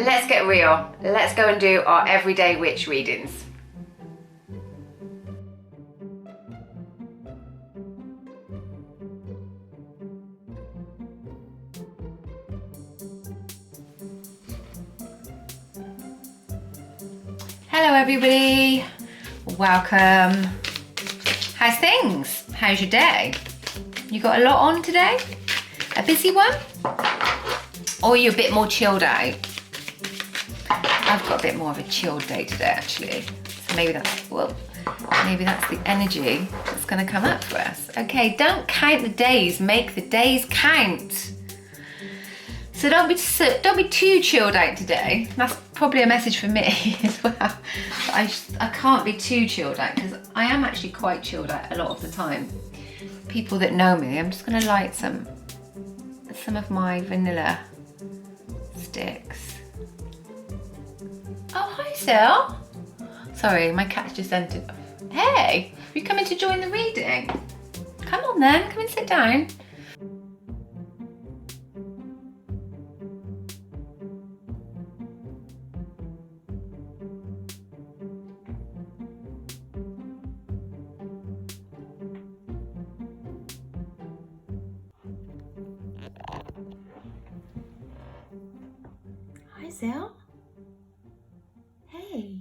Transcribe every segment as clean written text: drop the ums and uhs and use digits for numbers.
let's get real. Let's go and do our everyday witch readings. Hello everybody, welcome. How's things? How's your day? You got a lot on today? A busy one? Or are you a bit more chilled out? I've got a bit more of a chilled day today actually. So maybe that's the energy that's gonna come up for us. Okay, don't count the days, make the days count. So don't be too chilled out today. That's probably a message for me as well. I can't be too chilled out because I am actually quite chilled out a lot of the time. People that know me, I'm just gonna light some of my vanilla sticks. Oh, hi Sil. Sorry, my cat's just entered. Hey, are you coming to join the reading? Come on then, come and sit down. Hi, Sil. Hey.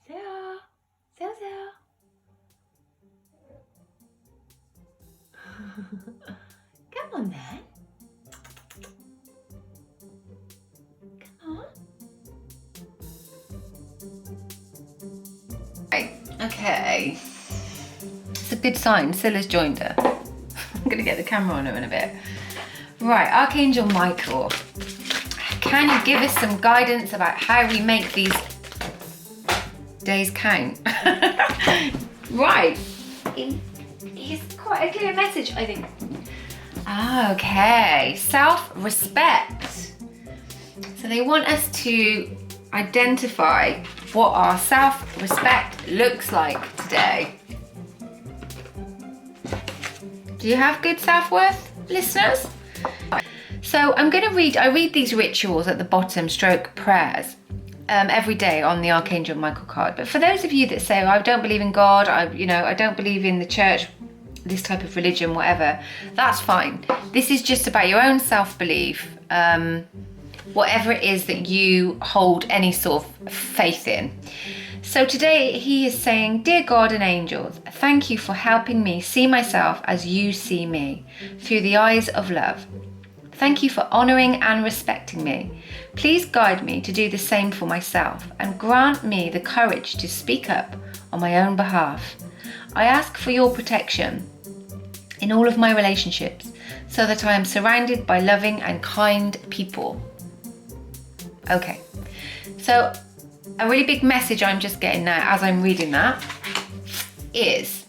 Sil. Sil. Come on then. Come on. Okay, it's a good sign. Scylla's joined her. I'm gonna get the camera on her in a bit. Right, Archangel Michael, can you give us some guidance about how we make these days count? Right, he's quite a clear message, I think. Okay, self-respect. So they want us to identify what our self-respect looks like today. Do you have good self-worth, listeners? So I read these rituals at the bottom, stroke prayers, every day on the Archangel Michael card. But for those of you that say, oh, I don't believe in God, I don't believe in the church, this type of religion, whatever, that's fine. This is just about your own self-belief, whatever it is that you hold any sort of faith in. So today he is saying, Dear God and angels, thank you for helping me see myself as you see me, through the eyes of love. Thank you for honouring and respecting me. Please guide me to do the same for myself and grant me the courage to speak up on my own behalf. I ask for your protection in all of my relationships so that I am surrounded by loving and kind people. Okay, so a really big message I'm just getting now as I'm reading that is,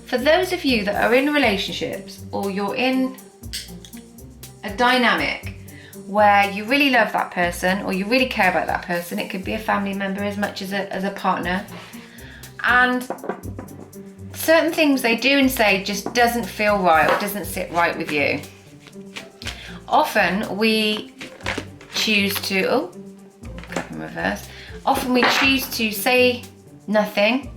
for those of you that are in relationships or you're in a dynamic where you really love that person or you really care about that person, it could be a family member as much as a partner, and certain things they do and say just doesn't feel right or doesn't sit right with you. Often we choose to, in reverse. Often we choose to say nothing,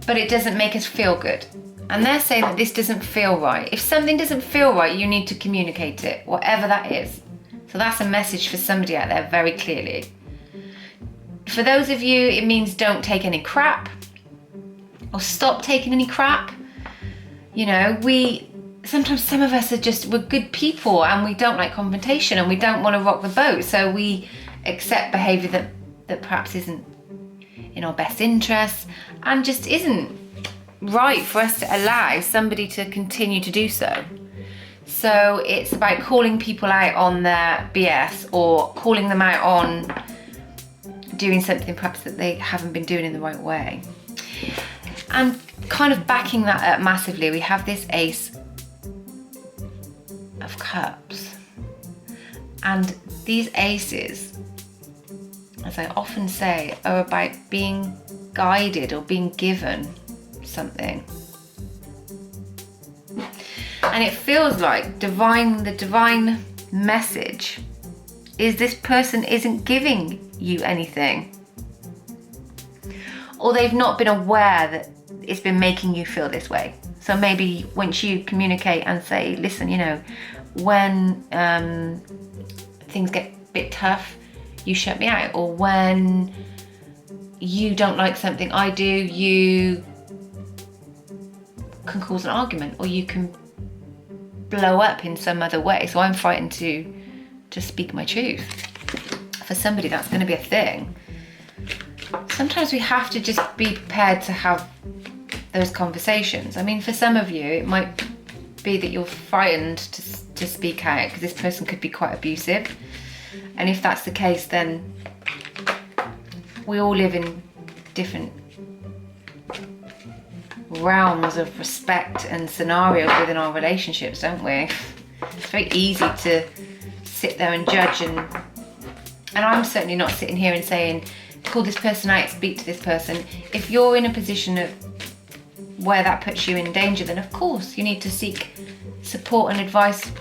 but it doesn't make us feel good. And they're saying that this doesn't feel right. If something doesn't feel right, you need to communicate it, whatever that is. So that's a message for somebody out there very clearly. For those of you, it means don't take any crap or stop taking any crap. Sometimes some of us we're good people and we don't like confrontation and we don't want to rock the boat. So we accept behaviour that perhaps isn't in our best interests and just isn't right for us to allow somebody to continue to do so. So it's about calling people out on their BS or calling them out on doing something perhaps that they haven't been doing in the right way. And kind of backing that up massively, we have this Ace of Cups. And these aces, as I often say, are about being guided or being given something. And it feels like the divine message is this person isn't giving you anything. Or they've not been aware that it's been making you feel this way. So maybe once you communicate and say, listen, you know, when things get a bit tough, you shut me out. Or when you don't like something I do, you can cause an argument, or you can blow up in some other way. So I'm fighting to speak my truth. For somebody, that's going to be a thing. Sometimes we have to just be prepared to have those conversations. I mean, for some of you, it might be that you're frightened to speak out because this person could be quite abusive. And if that's the case, then we all live in different realms of respect and scenarios within our relationships, don't we? It's very easy to sit there and judge, and I'm certainly not sitting here and saying, call this person out, speak to this person. If you're in a position of where that puts you in danger, then of course you need to seek support and advice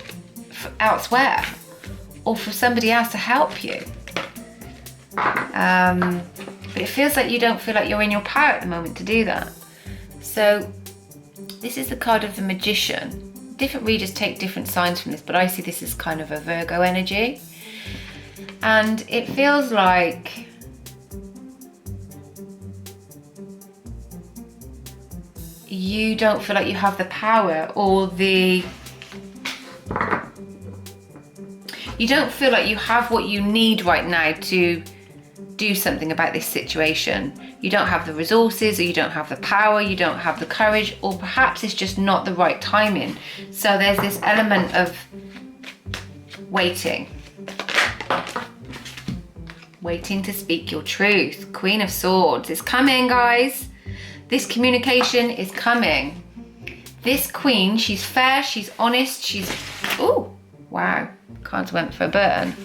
elsewhere, or for somebody else to help you. But it feels like you don't feel like you're in your power at the moment to do that. So this is the card of the Magician. Different readers take different signs from this, but I see this as kind of a Virgo energy. And it feels like you don't feel like you have the power, or you don't feel like you have what you need right now to do something about this situation. You don't have the resources, or you don't have the power, you don't have the courage, or perhaps it's just not the right timing. So there's this element of waiting to speak your truth. Queen of Swords is coming, guys. This communication is coming. This queen, she's fair, she's honest, she's... Ooh, wow, cards went for a burn.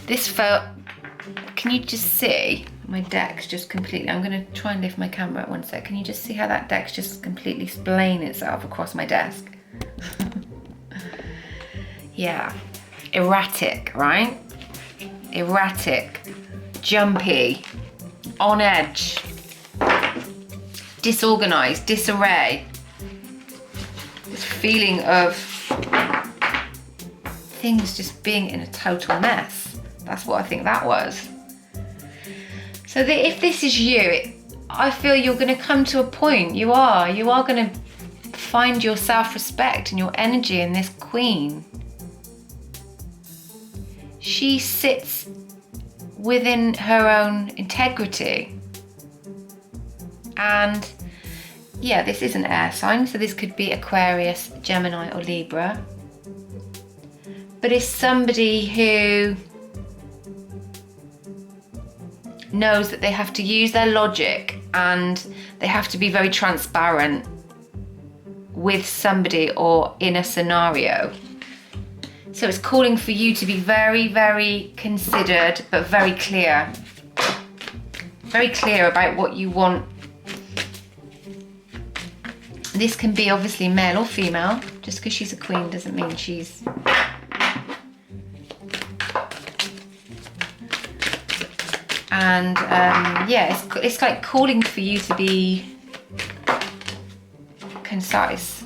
This felt... Can you just see? My deck's just completely... I'm going to try and lift my camera at one sec. Can you just see how that deck's just completely splaying itself across my desk? Yeah. Erratic, right? Erratic. Jumpy. On edge. Disorganized, disarray. This feeling of things just being in a total mess. That's what I think that was. So that if this is you, I feel you're going to come to a point. You are going to find your self-respect and your energy in this queen. She sits within her own integrity. And yeah, this is an air sign, so this could be Aquarius, Gemini, or Libra. But it's somebody who knows that they have to use their logic, and they have to be very transparent with somebody or in a scenario. So it's calling for you to be very, very considered, but very clear. Very clear about what you want. This can be obviously male or female. Just because she's a queen doesn't mean she's... And yeah, it's like calling for you to be concise.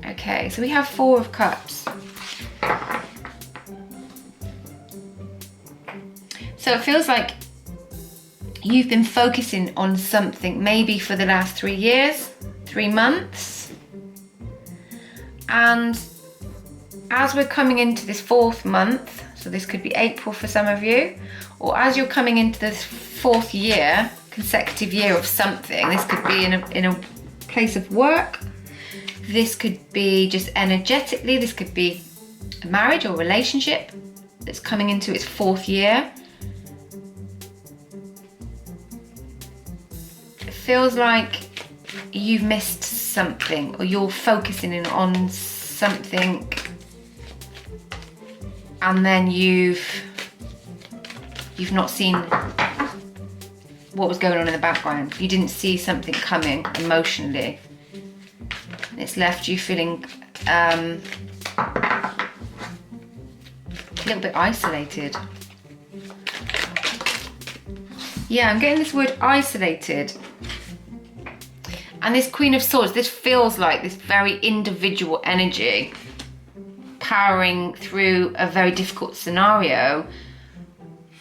Okay, so we have 4 of Cups. So it feels like you've been focusing on something maybe for the last 3 years, 3 months. And as we're coming into this 4th month, so this could be April for some of you, or as you're coming into this 4th year, consecutive year of something, this could be in a place of work, this could be just energetically, this could be a marriage or relationship that's coming into its 4th year. It feels like you've missed something, or you're focusing in on something, and then you've not seen what was going on in the background. You didn't see something coming emotionally. It's left you feeling a little bit isolated. Yeah, I'm getting this word isolated. And this Queen of Swords, this feels like this very individual energy powering through a very difficult scenario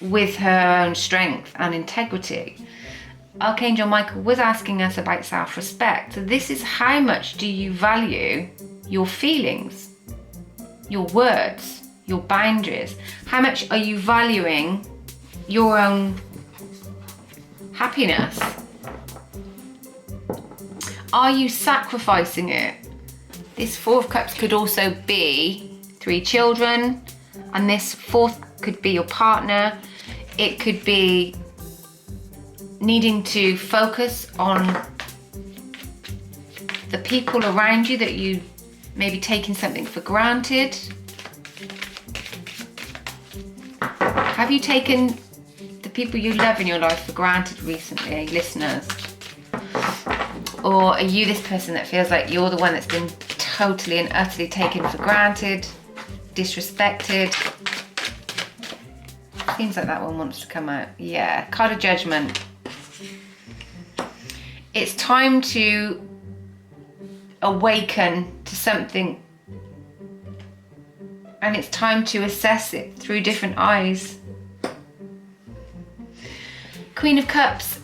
with her own strength and integrity. Archangel Michael was asking us about self-respect. So this is how much do you value your feelings, your words, your boundaries? How much are you valuing your own happiness? Are you sacrificing it? This Four of Cups could also be 3 children, and this 4th could be your partner. It could be needing to focus on the people around you that you maybe taking something for granted. Have you taken the people you love in your life for granted recently, listeners? Or are you this person that feels like you're the one that's been totally and utterly taken for granted, disrespected? Seems like that one wants to come out. Yeah, card of Judgment. It's time to awaken to something, and it's time to assess it through different eyes. Queen of Cups.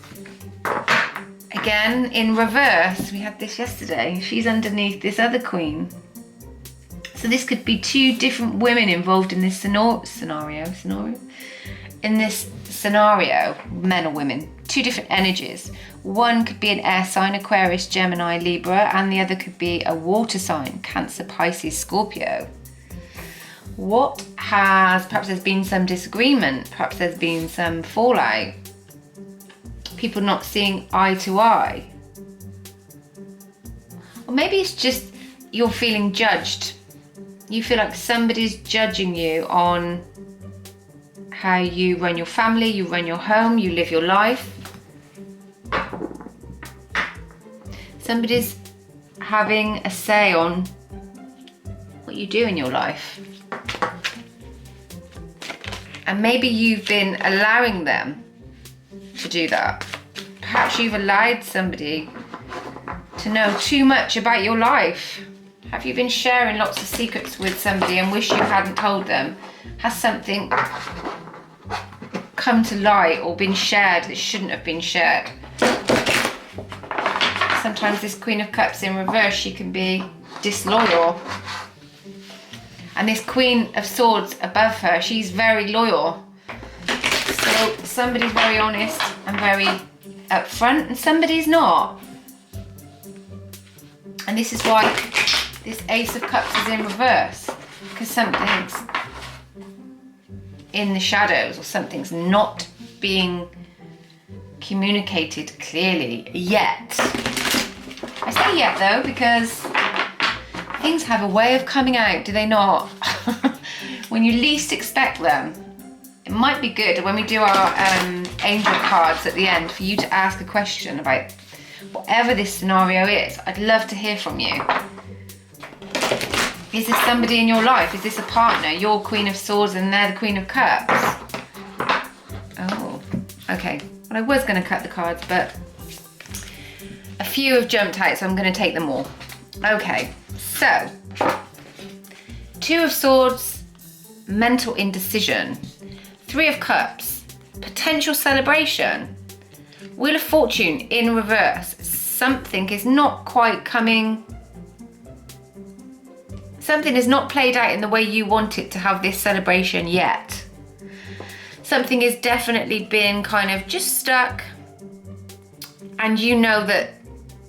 Again, in reverse. We had this yesterday. She's underneath this other queen. So this could be 2 different women involved in this scenario. In this scenario, men or women, 2 different energies. One could be an air sign, Aquarius, Gemini, Libra, and the other could be a water sign, Cancer, Pisces, Scorpio. Perhaps there's been some disagreement, perhaps there's been some fallout, people not seeing eye to eye. Or maybe it's just you're feeling judged. You feel like somebody's judging you on how you run your family, you run your home, you live your life. Somebody's having a say on what you do in your life. And maybe you've been allowing them to do that. Perhaps you've allowed somebody to know too much about your life. Have you been sharing lots of secrets with somebody and wish you hadn't told them? Has something come to light or been shared that shouldn't have been shared? Sometimes this Queen of Cups in reverse, she can be disloyal. And this Queen of Swords above her, she's very loyal. So somebody's very honest and very upfront, and somebody's not. And this is why this Ace of Cups is in reverse, because something's in the shadows or something's not being communicated clearly yet. I say yet though because things have a way of coming out, do they not? When you least expect them. It might be good when we do our angel cards at the end for you to ask a question about whatever this scenario is. I'd love to hear from you. Is this somebody in your life? Is this a partner? You're Queen of Swords and they're the Queen of Cups. Oh, okay. Well, I was going to cut the cards, but a few have jumped out, so I'm going to take them all. Okay, so 2 of Swords, mental indecision. 3 of Cups, potential celebration. Wheel of Fortune in reverse. Something is not quite coming. Something is not played out in the way you want it to have this celebration yet. Something has definitely been kind of just stuck. And you know that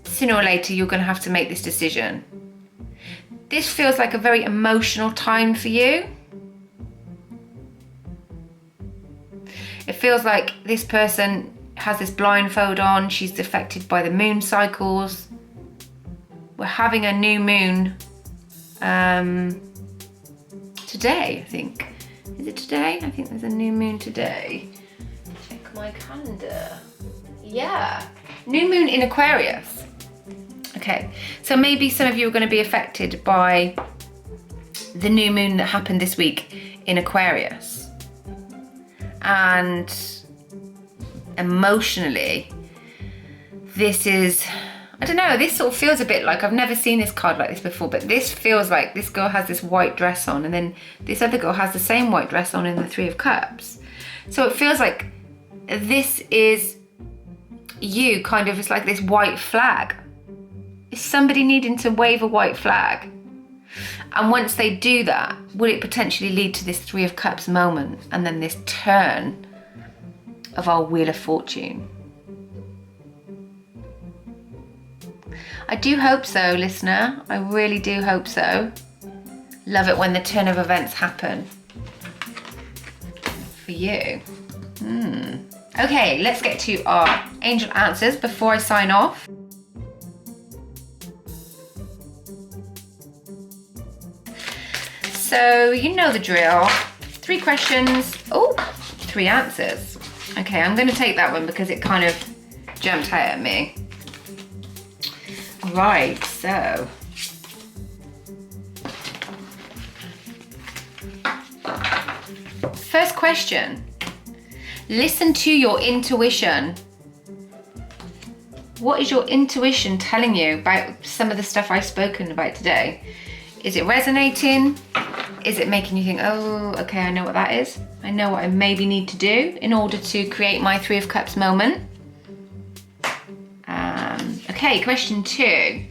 sooner or later you're going to have to make this decision. This feels like a very emotional time for you. It feels like this person has this blindfold on. She's affected by the moon cycles. We're having a new moon today, I think. Is it today? I think there's a new moon today. Check my calendar. Yeah. New moon in Aquarius. Okay, so maybe some of you are going to be affected by the new moon that happened this week in Aquarius. And emotionally, this is, I don't know, this sort of feels a bit like, I've never seen this card like this before, but this feels like this girl has this white dress on and then this other girl has the same white dress on in the Three of Cups. So it feels like this is you kind of, it's like this white flag. Is somebody needing to wave a white flag? And once they do that, will it potentially lead to this Three of Cups moment and then this turn of our Wheel of Fortune? I do hope so, listener. I really do hope so. Love it when the turn of events happen for you. Okay, let's get to our angel answers before I sign off. So you know the drill. 3 questions, 3 answers. Okay, I'm going to take that one because it kind of jumped out at me. Right, so first question. Listen to your intuition. What is your intuition telling you about some of the stuff I've spoken about today? Is it resonating? Is it making you think, oh, okay, I know what that is. I know what I maybe need to do in order to create my Three of Cups moment. Okay, question 2.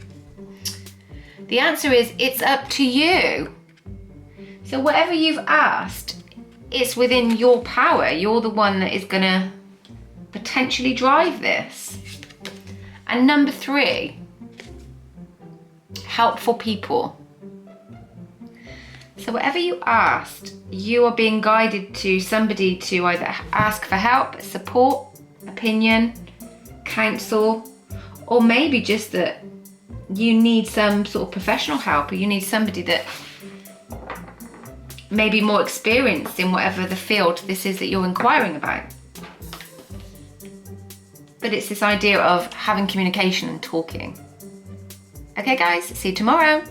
The answer is, it's up to you. So whatever you've asked, it's within your power. You're the one that is gonna potentially drive this. And number 3, helpful people. So whatever you asked, you are being guided to somebody to either ask for help, support, opinion, counsel, or maybe just that you need some sort of professional help, or you need somebody that may be more experienced in whatever the field this is that you're inquiring about. But it's this idea of having communication and talking. Okay guys, see you tomorrow.